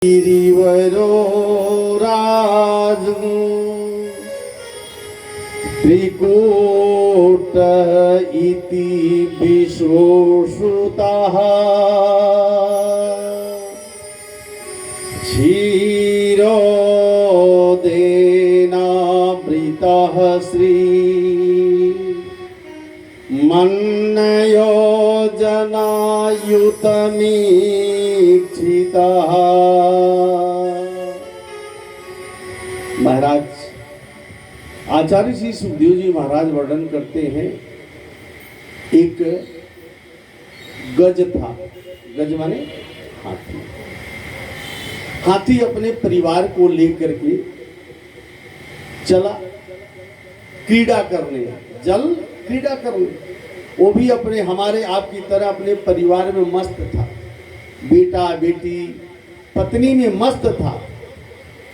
गिरिवरो राजू त्रिकूट इति विश्वश्रुतः क्षीरोदेनावृतः श्री मन्नयोजनायुतमीक्षितः। महाराज आचार्य श्री सुखदेव जी महाराज वर्णन करते हैं, एक गज था। गज माने हाथी। हाथी अपने परिवार को लेकर के चला क्रीड़ा करने, जल क्रीड़ा करने। वो भी अपने हमारे आपकी तरह अपने परिवार में मस्त था, बेटा बेटी पत्नी में मस्त था।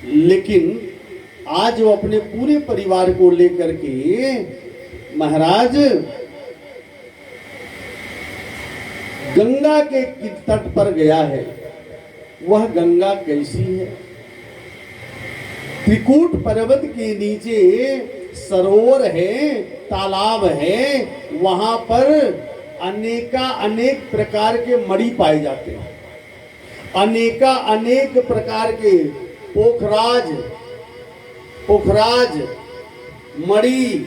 लेकिन आज वो अपने पूरे परिवार को लेकर के महाराज गंगा के तट पर गया है। वह गंगा कैसी है? त्रिकूट पर्वत के नीचे सरोवर है, तालाब है। वहां पर अनेक प्रकार के मणि पाए जाते हैं। अनेक प्रकार के पोखराज मणि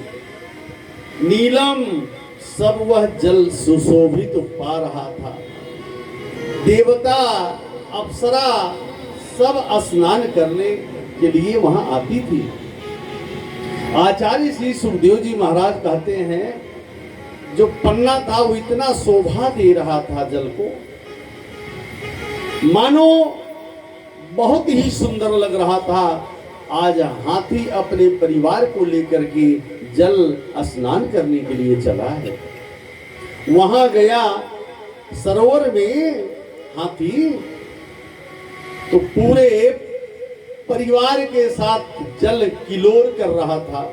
नीलम सब वह जल सुशोभित पा रहा था। देवता अप्सरा सब स्नान करने के लिए वहां आती थी। आचार्य श्री सुखदेव जी महाराज कहते हैं, जो पन्ना था वो इतना शोभा दे रहा था जल को, मानो बहुत ही सुंदर लग रहा था। आज हाथी अपने परिवार को लेकर के जल स्नान करने के लिए चला है। वहां गया सरोवर में हाथी, तो पूरे परिवार के साथ जल किलोर कर रहा था।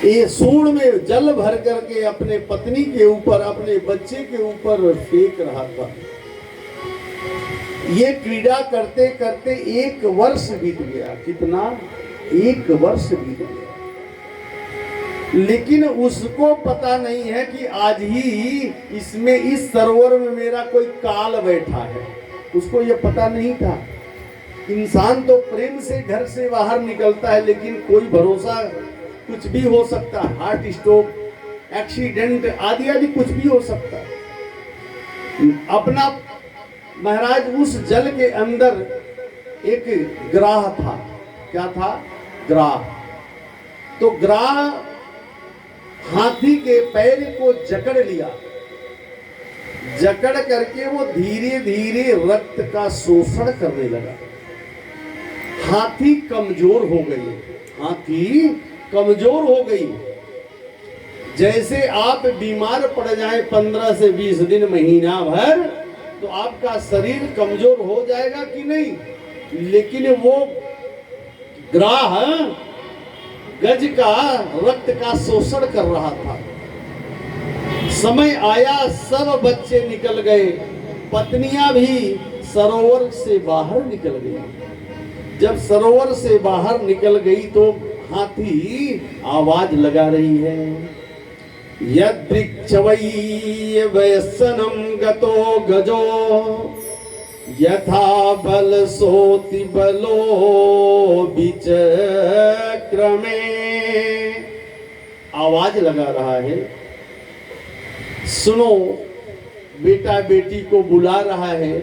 ये सूंड में जल भर करके अपने पत्नी के ऊपर, अपने बच्चे के ऊपर फेंक रहा था। ये क्रीड़ा करते करते 1 वर्ष बीत गया। कितना? 1 वर्ष बीत गया। लेकिन उसको पता नहीं है कि आज ही इसमें, इस सरोवर में मेरा कोई काल बैठा है। उसको ये पता नहीं था। इंसान तो प्रेम से घर से बाहर निकलता है, लेकिन कोई भरोसा, कुछ भी हो सकता है। हार्ट स्ट्रोक, एक्सीडेंट आदि आदि कुछ भी हो सकता है। अपना महाराज उस जल के अंदर एक ग्राह था। क्या था? ग्राह। तो ग्राह हाथी के पैर को जकड़ लिया। जकड़ करके वो धीरे धीरे रक्त का शोषण करने लगा। हाथी कमजोर हो गई। हाथी कमजोर हो गई। जैसे आप बीमार पड़ जाएं 15 से 20 दिन, महीना भर, तो आपका शरीर कमजोर हो जाएगा कि नहीं? लेकिन वो ग्राह गज का रक्त का शोषण कर रहा था। समय आया, सब बच्चे निकल गए, पत्नियां भी सरोवर से बाहर निकल गई। जब सरोवर से बाहर निकल गई तो हाथी आवाज लगा रही है, यदृक्षवै वयसनं गतो गजो यथा बल सोति बलो विचक्रमे। आवाज लगा रहा है, सुनो, बेटा बेटी को बुला रहा है।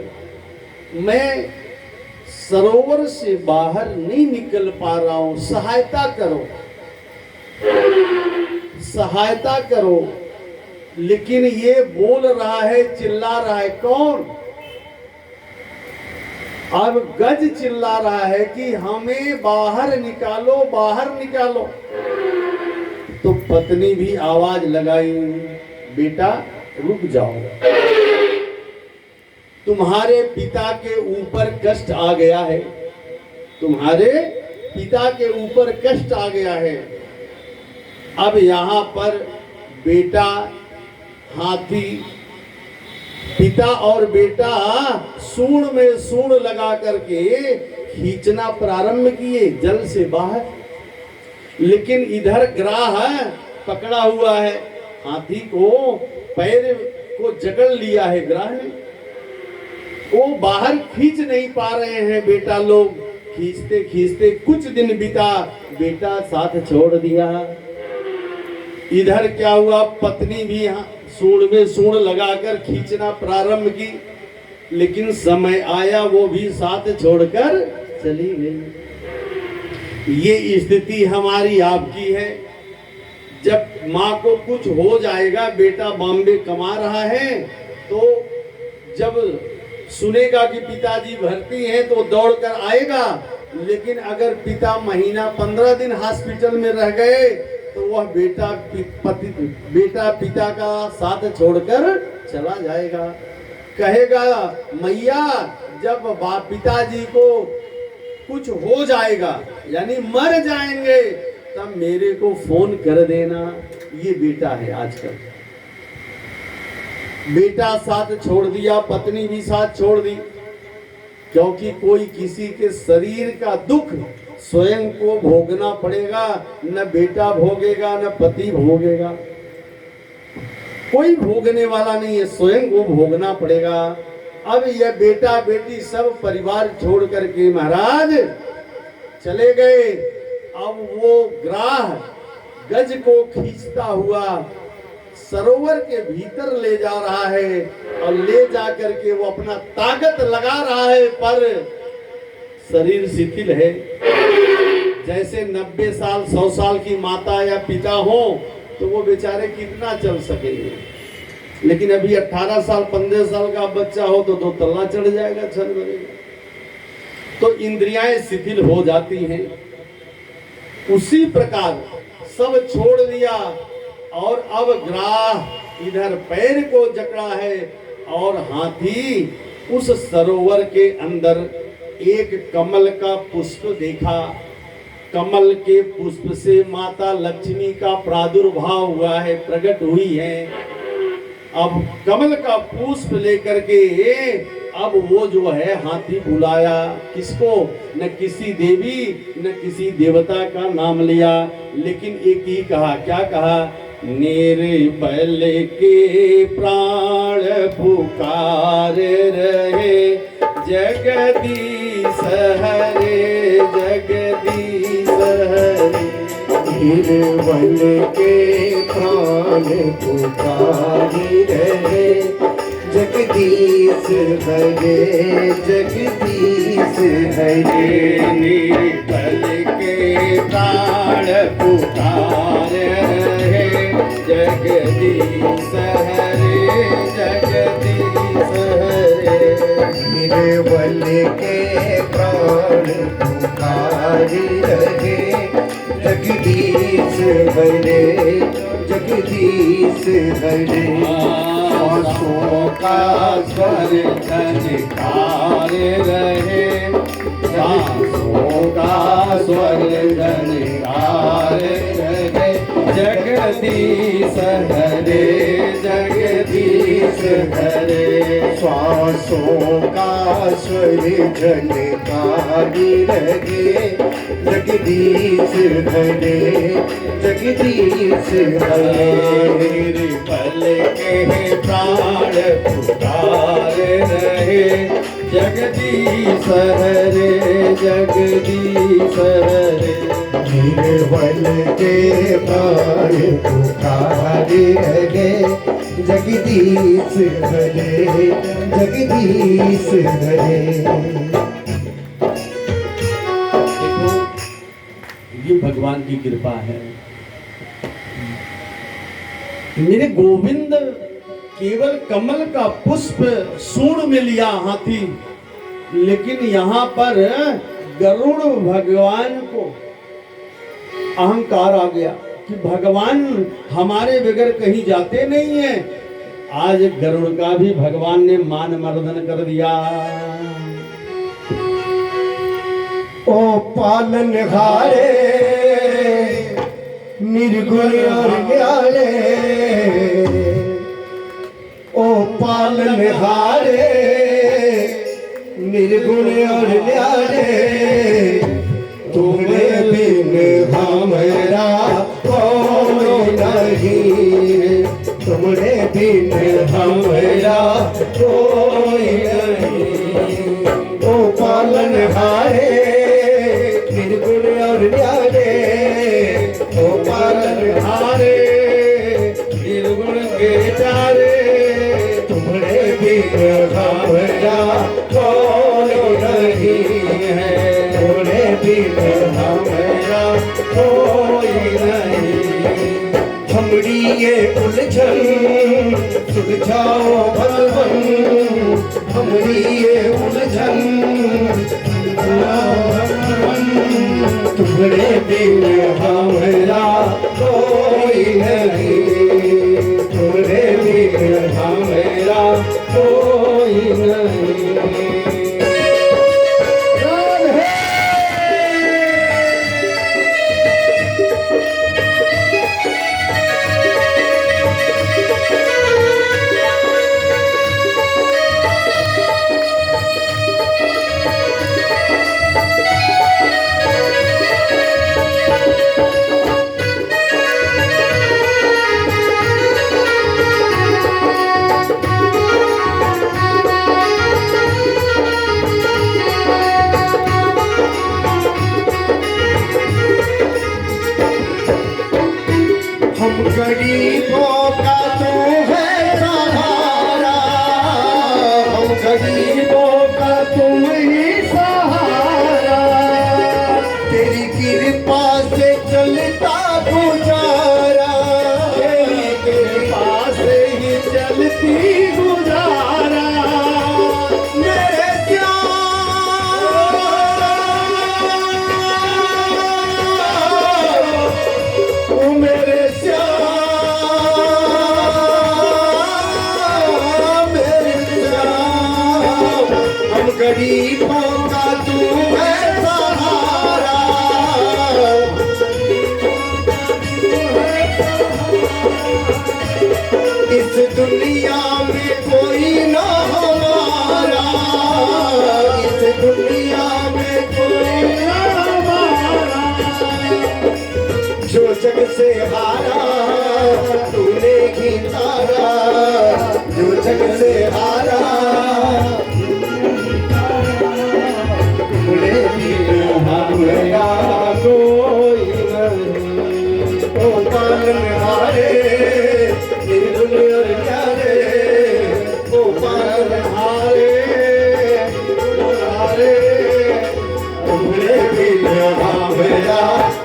मैं सरोवर से बाहर नहीं निकल पा रहा हूं, सहायता करो, सहायता करो। लेकिन ये बोल रहा है, चिल्ला रहा है, कौन? अब गज चिल्ला रहा है कि हमें बाहर निकालो, बाहर निकालो। तो पत्नी भी आवाज लगाई, बेटा रुक जाओ, तुम्हारे पिता के ऊपर कष्ट आ गया है। तुम्हारे पिता के ऊपर कष्ट आ गया है। अब यहाँ पर बेटा हाथी पिता और बेटा सूंड में सूंड लगा करके खींचना प्रारंभ किए जल से बाहर, लेकिन इधर ग्राह पकड़ा हुआ है, हाथी को पैर को जकड़ लिया है ग्राह ने, वो बाहर खींच नहीं पा रहे हैं। बेटा लोग खींचते खींचते कुछ दिन बीता, बेटा साथ छोड़ दिया। इधर क्या हुआ, पत्नी भी सूंड में सूंड लगाकर खींचना प्रारंभ की, लेकिन समय आया वो भी साथ छोड़कर चली गई। ये स्थिति हमारी आपकी है। जब माँ को कुछ हो जाएगा, बेटा बॉम्बे कमा रहा है, तो जब सुनेगा कि पिताजी भर्ती हैं तो दौड़ कर आएगा, लेकिन अगर पिता महीना 15 दिन हॉस्पिटल में रह गए तो वह बेटा पिता का साथ छोड़कर चला जाएगा। कहेगा मैया जब पिताजी को कुछ हो जाएगा यानी मर जाएंगे तब मेरे को फोन कर देना। ये बेटा है आजकल। बेटा साथ छोड़ दिया, पत्नी भी साथ छोड़ दी, क्योंकि कोई किसी के शरीर का दुख स्वयं को भोगना पड़ेगा, न बेटा भोगेगा न पति भोगेगा, कोई भोगने वाला नहीं है, स्वयं को भोगना पड़ेगा। अब यह बेटा बेटी सब परिवार छोड़ करके महाराज चले गए। अब वो ग्राह गज को खींचता हुआ सरोवर के भीतर ले जा रहा है, और ले जा करके वो अपना ताकत लगा रहा है, पर शरीर शिथिल है। जैसे 90 साल 100 साल की माता या पिता हो तो वो बेचारे कितना चल सकेंगे, लेकिन अभी 18 साल 15 साल का बच्चा हो तो 2 तल्ला चढ़ जाएगा, छल बनेगा। तो इंद्रियाएं शिथिल हो जाती हैं। उसी प्रकार सब छोड़ दिया, और अब ग्राह इधर पैर को जकड़ा है, और हाथी उस सरोवर के अंदर एक कमल का पुष्प देखा। कमल के पुष्प से माता लक्ष्मी का प्रादुर्भाव हुआ है, प्रकट हुई है। अब कमल का पुष्प लेकर के अब वो जो है हाथी बुलाया, किसको? न किसी देवी न किसी देवता का नाम लिया, लेकिन एक ही कहा। क्या कहा? निर्बल के प्राण पुकार रहे, जगदीश हरे जगदीश हरे। निर्बल के प्राण पुकार रहे, जगदीश हरे जगदीश हरे। निर्बल के प्राण पुकार रहे, जगदीश हरे जगदीश हरे। निर्बल के प्राण पुकार रहे, जगदीश हरे जगदीश हरे। सांसों का स्वर झनकार रहे, सांसों का स्वर झनकार रहे, जगदीश हरे जगदीश हरे। श्वासों का स्वर झनकारी रहे, जगदीश हरे जगदीश हरे। निर्बल के प्राण पुकार रहे, जगदीश हरे जगदीश हरे। निर्बल के प्राण पुकार रहे, जगदीश हरे जगदीश हरे। देखो ये भगवान की कृपा है। मेरे गोविंद केवल कमल का पुष्प सूंड में लिया हाथी, लेकिन यहाँ पर गरुड़ भगवान को अहंकार आ गया कि भगवान हमारे बगैर कहीं जाते नहीं है। आज गरुड़ का भी भगवान ने मान मर्दन कर दिया। ओ पालनहारे निर्गुण और न्यारे, ओ पालनहारे निर्गुण और न्यारे तुम्हारे बिन हमारा कोई नहीं, तुम्हारे बिन हमारा कोई नहीं। ओ पालनहारे निर्गुण और न्यारे, ओ पालनहारे निर्गुण के चारे तुम्हारे बिन हमारा कोई नहीं है, तुम्हारे बिन हमारा कोई नहीं। हमरी ये उलझन सुलझाओ भगवन, हमरी ये उलझन तुम्हारे बिन हमारा कोई नहीं, तुम्हारे बिन हमारा कोई नहीं। हम गरीबों का तू है सहारा, हम गरीबों का तुम ही सहारा, तेरी कृपा से चलता गुजारा, तेरी कृपा से ही चलती गुजारा। मेरे श्याम, ओ मेरे गरीबों का तू है सहारा, इस दुनिया में कोई ना हमारा, इस दुनिया में कोई ना हमारा। जो जग से हारा तूने ही तारा, जो जग से हारा हमारा कोई नहीं। ओ पालनहारे निर्गुण और न्यारे, ओ पालनहारे निर्गुणहारे तुम्हारे बिन हमारा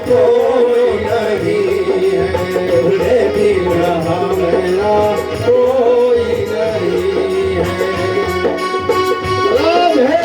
कोई नहीं है, तुम्हारे बिन हमारा कोई नहीं है। राधे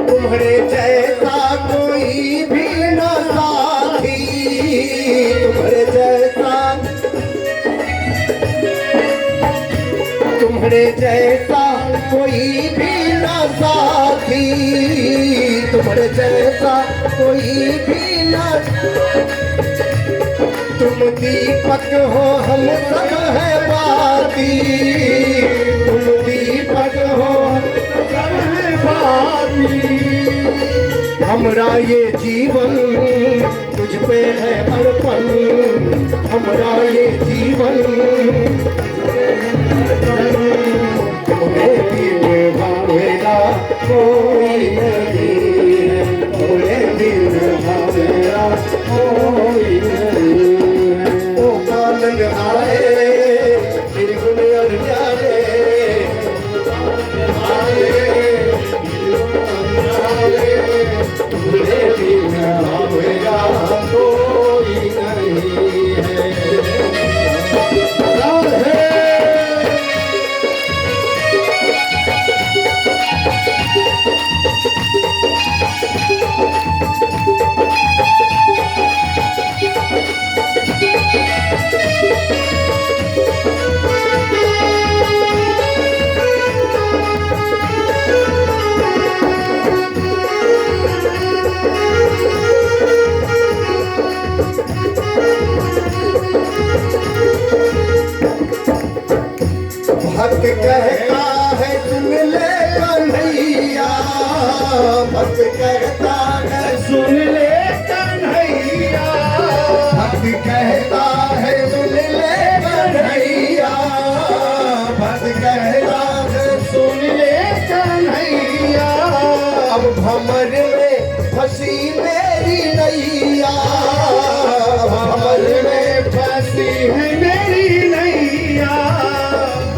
तुम्हारे जैसा कोई भी न साथी, तुम्हारे जैसा, तुम्हारे जैसा कोई भी न साथी, तुम्हारे जैसा कोई भी न। तुम दीपक हो हम सब है बाती, तुम दीपक हो सब है बाती। हमरा ये जीवन तुझ पे है अर्पण, हमरा ये जीवन तुम्हें बिन हमारा कोई नहीं है, तुम्हें बिन हमारा कोई नहीं है। ओ पालनहारे निर्गुण और न्यारे, तुम्हारे बिन हमारा कोई नहीं है। कहता है सुन ले कन्हैया, भक्त कहता है सुन ले कन्हैया, भक्त कहता है सुन ले कन्हैया, भक्त कहता है सुन ले कन्हैया। अब भंवर में फंसी मेरी नैया, भंवर में फंसी है मेरी नैया,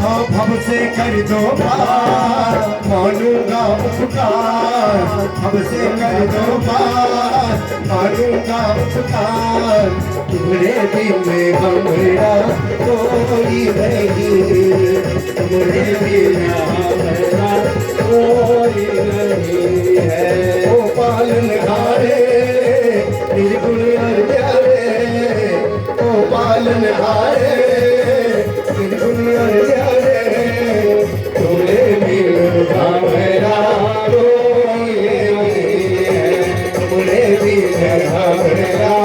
हाँ भव से कर दो पार, मानूंगा उपकार, भव से कर दो पार, मानूंगा उपकार, तुम्हारे बिन हमरा कोई नहीं, तुम्हारे बिन मेरा कोई नहीं है। ओ पालनहारे निर्गुण और प्यारे, ओ पालनहारे निर्गुण और प्यारे, तुम्हारे बिन हमरा कोई नहीं है, तुम्हारे बिन हमरा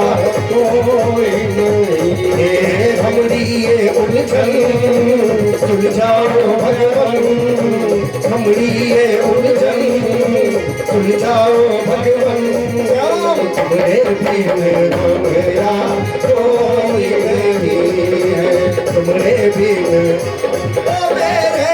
कोई नहीं है। हमरी ये उलझन सुलझाओ भगवान, हमरी ये उलझन सुलझाओ भगवान, तुम्हारे बिन हमरा कोई नहीं है, तुम्हारे बिन ओ मेरे